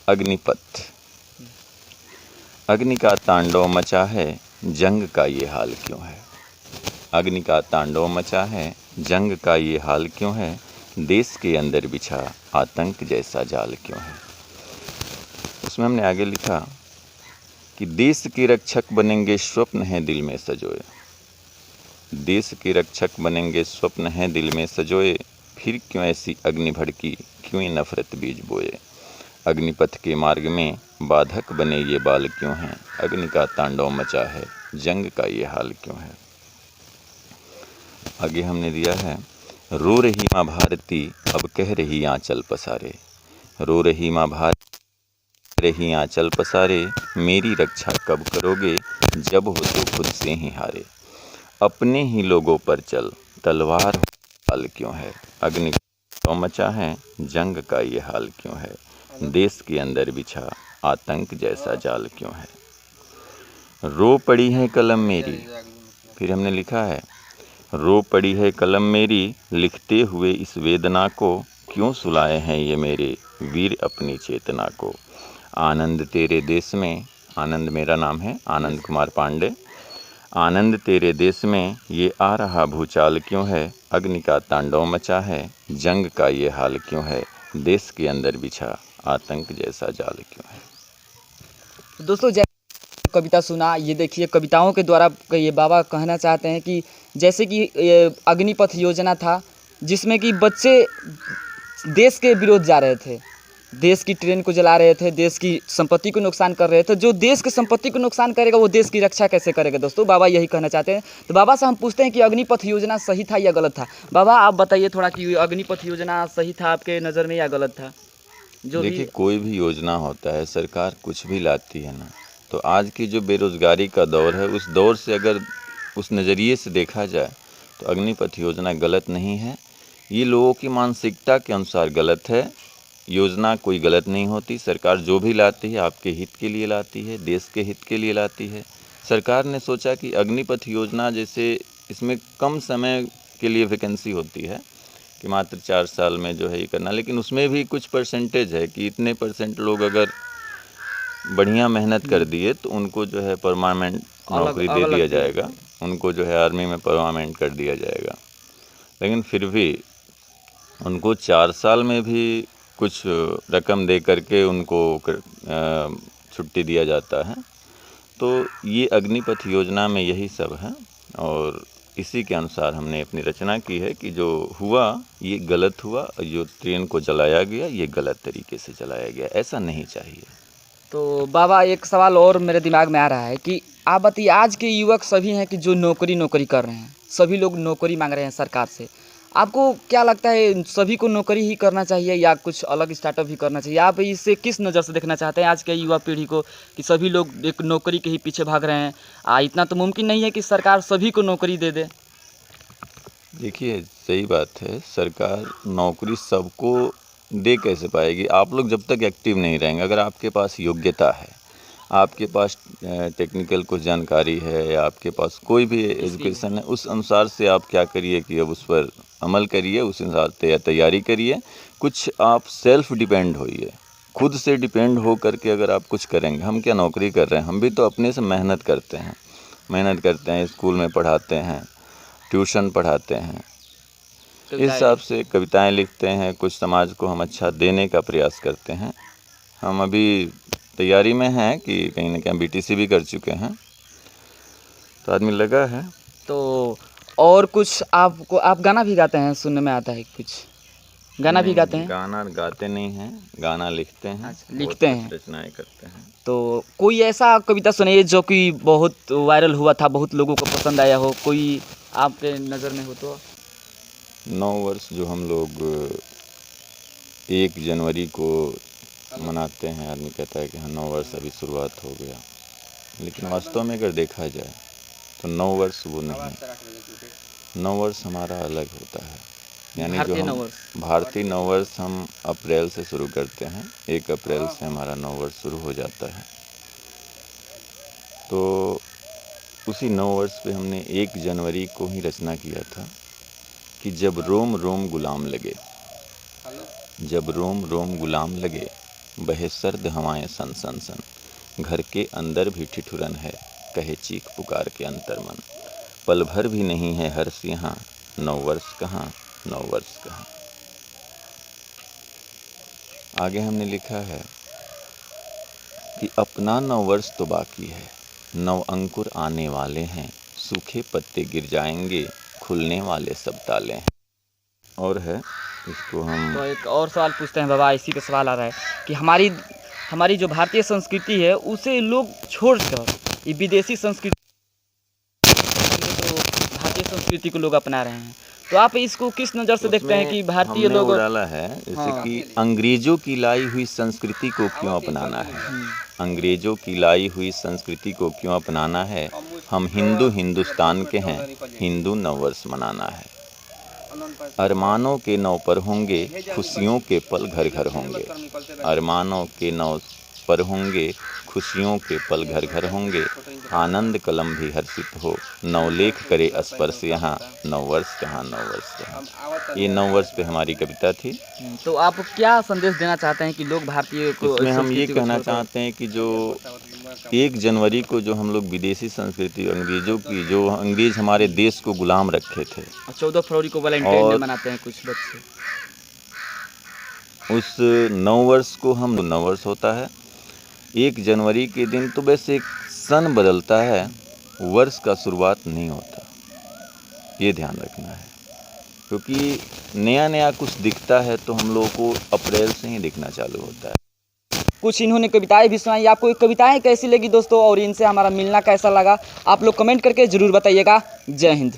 अग्निपथ। अग्नि का तांडव मचा है, जंग का ये हाल क्यों है। अग्नि का तांडव मचा है, जंग का ये हाल क्यों है। देश के अंदर बिछा आतंक जैसा जाल क्यों है। उसमें हमने आगे लिखा कि देश के रक्षक बनेंगे स्वप्न है दिल में सजोए। देश के रक्षक बनेंगे स्वप्न है दिल में सजोए। फिर क्यों ऐसी अग्नि भड़की, क्यों ये नफरत बीज बोए। अग्निपथ के मार्ग में बाधक बने ये बाल क्यों हैं। अग्नि का तांडव मचा है, जंग का ये हाल क्यों है। आगे हमने दिया है, रो रही माँ भारती अब कह रही आंचल पसारे। रो रही माँ भारती रही आंचल पसारे। मेरी रक्षा कब करोगे, जब हो तो खुद से ही हारे। अपने ही लोगों पर चल, तलवार हाल क्यों है। अग्नि का मचा है, जंग का ये हाल क्यों है। देश के अंदर बिछा आतंक जैसा जाल क्यों है। रो पड़ी है कलम मेरी। फिर हमने लिखा है, रो पड़ी है कलम मेरी लिखते हुए इस वेदना को। क्यों सुलाए हैं ये मेरे वीर अपनी चेतना को। आनंद तेरे देश में, आनंद मेरा नाम है आनंद कुमार पांडे। आनंद तेरे देश में ये आ रहा भूचाल क्यों है। अग्नि का तांडव मचा है, जंग का ये हाल क्यों है। देश के अंदर बिछा आतंक जैसा जाल क्यों है। दोस्तों कविता सुना, ये देखिए कविताओं के द्वारा ये बाबा कहना चाहते हैं कि जैसे कि अग्निपथ योजना था जिसमें कि बच्चे देश के विरोध जा रहे थे, देश की ट्रेन को जला रहे थे, देश की संपत्ति को नुकसान कर रहे थे। जो देश की संपत्ति को नुकसान करेगा वो देश की रक्षा कैसे करेगा। दोस्तों बाबा यही कहना चाहते हैं। तो बाबा से हम पूछते हैं कि अग्निपथ योजना सही था या गलत था। बाबा आप बताइए थोड़ा कि अग्निपथ योजना सही था आपके नज़र में या गलत था। जो देखिए कोई भी योजना होता है, सरकार कुछ भी लाती है ना, तो आज की जो बेरोज़गारी का दौर है उस दौर से अगर उस नज़रिए से देखा जाए तो अग्निपथ योजना गलत नहीं है। ये लोगों की मानसिकता के अनुसार गलत है। योजना कोई गलत नहीं होती। सरकार जो भी लाती है आपके हित के लिए लाती है, देश के हित के लिए लाती है। सरकार ने सोचा कि अग्निपथ योजना जैसे इसमें कम समय के लिए वैकेंसी होती है कि मात्र 4 साल में जो है ये करना, लेकिन उसमें भी कुछ परसेंटेज है कि इतने परसेंट लोग अगर बढ़िया मेहनत कर दिए तो उनको जो है परमानेंट नौकरी दे दिया जाएगा, उनको जो है आर्मी में परमानेंट कर दिया जाएगा। लेकिन फिर भी उनको 4 साल में भी कुछ रकम दे करके उनको छुट्टी दिया जाता है। तो ये अग्निपथ योजना में यही सब है और इसी के अनुसार हमने अपनी रचना की है कि जो हुआ ये गलत हुआ। जो ट्रेन को जलाया गया ये गलत तरीके से जलाया गया, ऐसा नहीं चाहिए। तो बाबा एक सवाल और मेरे दिमाग में आ रहा है कि आप बताइए आज के युवक सभी हैं कि जो नौकरी कर रहे हैं, सभी लोग नौकरी मांग रहे हैं सरकार से। आपको क्या लगता है सभी को नौकरी ही करना चाहिए या कुछ अलग स्टार्टअप भी करना चाहिए। आप इसे किस नज़र से देखना चाहते हैं आज के युवा पीढ़ी को कि सभी लोग एक नौकरी के ही पीछे भाग रहे हैं। इतना तो मुमकिन नहीं है कि सरकार सभी को नौकरी दे दे। देखिए सही बात है, सरकार नौकरी सबको दे कैसे पाएगी। आप लोग जब तक एक्टिव नहीं रहेंगे, अगर आपके पास योग्यता है, आपके पास टेक्निकल कुछ जानकारी है या आपके पास कोई भी एजुकेशन है, उस अनुसार से आप क्या करिए कि अब उस पर अमल करिए, उस अनुसार तैयारी करिए। कुछ आप सेल्फ डिपेंड होइए, खुद से डिपेंड हो करके अगर आप कुछ करेंगे। हम क्या नौकरी कर रहे हैं, हम भी तो अपने से मेहनत करते हैं, स्कूल में पढ़ाते हैं, ट्यूशन पढ़ाते हैं, इस हिसाब से कविताएं लिखते हैं, कुछ समाज को हम अच्छा देने का प्रयास करते हैं। हम अभी तैयारी में हैं कि कहीं ना कहीं बीटीसी भी कर चुके हैं, तो आदमी लगा है। तो और कुछ आप गाना भी गाते हैं, सुनने में आता है कुछ गाना भी गाते हैं। गाना गाते नहीं हैं, गाना लिखते हैं। अच्छा, लिखते हैं, रचनाएं करते हैं। तो कोई ऐसा कविता सुनाइए जो कि बहुत वायरल हुआ था, बहुत लोगों को पसंद आया हो, कोई आपके नज़र में हो तो। 9 वर्ष जो हम लोग 1 जनवरी को मनाते हैं, आदमी कहता है कि हाँ 9 वर्ष अभी शुरुआत हो गया, लेकिन वास्तव में अगर देखा जाए तो 9 वर्ष वो नहीं। 9 वर्ष हमारा अलग होता है, यानी जो हम भारतीय 9 वर्ष हम अप्रैल से शुरू करते हैं। 1 अप्रैल से हमारा 9 वर्ष शुरू हो जाता है। तो उसी 9 वर्ष पे हमने 1 जनवरी को ही रचना किया था कि जब रोम रोम गुलाम लगे, जब रोम रोम गुलाम लगे, बहे सर्द हवाएं सन सन सन। घर के अंदर भी ठिठुरन है, कहे चीख पुकार के अंतर्मन। पल भर भी नहीं है हर्ष यहाँ, 9 वर्ष कहाँ 9 वर्ष कहाँ। आगे हमने लिखा है कि अपना 9 वर्ष तो बाकी है, 9 अंकुर आने वाले हैं, सूखे पत्ते गिर जाएंगे, खुलने वाले सब ताले हैं। और है इसको हम तो एक और सवाल पूछते हैं बाबा, इसी पे सवाल आ रहा है कि हमारी जो भारतीय संस्कृति है उसे लोग छोड़कर ये विदेशी संस्कृति, तो भारतीय संस्कृति को लोग अपना रहे हैं, तो आप इसको किस नज़र से देखते हैं कि भारतीय हमने लोग डाला है जैसे कि अंग्रेजों की लाई हुई संस्कृति को क्यों अपनाना है, अंग्रेजों की लाई हुई संस्कृति को क्यों अपनाना है। हम हिंदू हिंदुस्तान के हैं, हिंदू 9 वर्ष मनाना है। अरमानों के 9 पर होंगे, खुशियों के पल घर घर होंगे। अरमानों के 9 पर होंगे, खुशियों के पल घर घर होंगे। आनंद कलम भी हर्षित हो, 9 लेख करे स्पर्श यहाँ, 9 वर्ष कहाँ 9 वर्ष कहाँ। ये 9 वर्ष पे हमारी कविता थी। तो आप क्या संदेश देना चाहते हैं कि लोग भारतीय को, इसमें हम ये संस्कृति को कहना छोड़कर- चाहते हैं कि जो 1 जनवरी को जो हम लोग विदेशी संस्कृति अंग्रेजों की, जो अंग्रेज हमारे देश को गुलाम रखे थे, 14 फरवरी को वैलेंटाइन डे और मनाते हैं कुछ बच्चे, उस 9 वर्ष को हम 9 वर्ष होता है। 1 जनवरी के दिन तो वैसे एक सन बदलता है, वर्ष का शुरुआत नहीं होता, ये ध्यान रखना है, क्योंकि नया नया कुछ दिखता है तो हम लोगों को अप्रैल से ही दिखना चालू होता है। कुछ इन्होंने कविताएं भी सुनाई। आपको ये कविताएं कैसी लगी दोस्तों, और इनसे हमारा मिलना कैसा लगा, आप लोग कमेंट करके ज़रूर बताइएगा। जय हिंद।